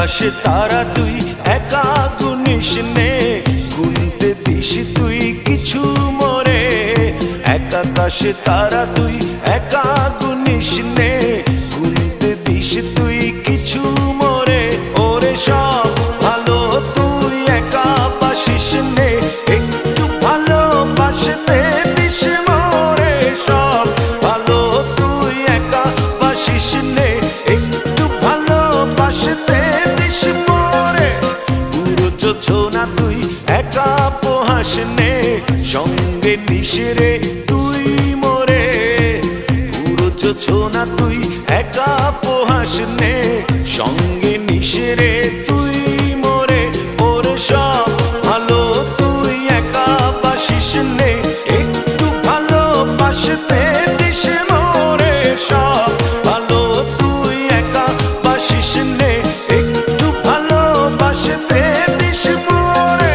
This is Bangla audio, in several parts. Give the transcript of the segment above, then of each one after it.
আকাশে তারা তুই একা গুনিস নে, গুনতে দিস তুই কিছু মোরে। এক আকাশে তারা তুই একা গুনিস নে, গুনতে দিস তুই কিছু মোরে। ওরে সব ভালো তুই একা বাসিস নে, একটু ভালোবাসতে দিস মোরে। সব ভালো তুই একা বাসিস নে, একটু ভালোবাসতে দিস মোরে। পুরো যোছনা তুই একা পোহাস নে, সঙ্গে নিশিরে তুই মোরে। পুরো যোছনা তুই একা পোহাস নে, সঙ্গে নিশিরে তুই মোরে। ওরে সব ভালো তুই একা বাসিস নে, একটু ভালোবাসতে দিস মোরে। সব ভালো তুই একা বাসিস নে, একটু ভালোবাসতে দিস মোরে।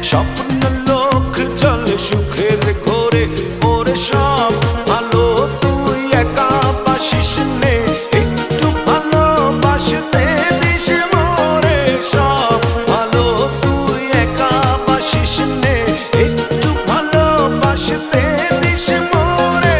স্বপ্ন লোক চলে সুখের ঘোরে। ওরে সব ভালো তুই একা বাসিস নে, একটু ভালোবাসতে দিস মোরে। সব ভালো তুই একা বাসিস নে, একটু ভালোবাসতে দিস মোরে।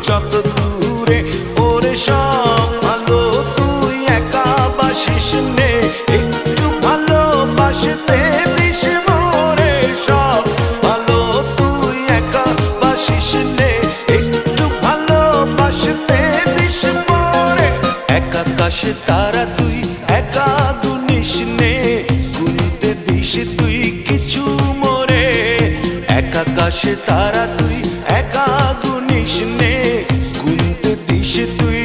যত দূরে ওরে সব ভালো তুই একা বাসিস নে, একটু ভালোবাসতে দিস মোরে। সব ভালো তুই একা বাসিস নে, একটু ভালোবাসতে দিস মোরে। এক আকাশে তারা তুই একা গুনিস নে, গুনতে দিস তুই কিছু মোরে। এক আকাশে তারা তুই একা গুনিস নে, গুনতে দিস তুই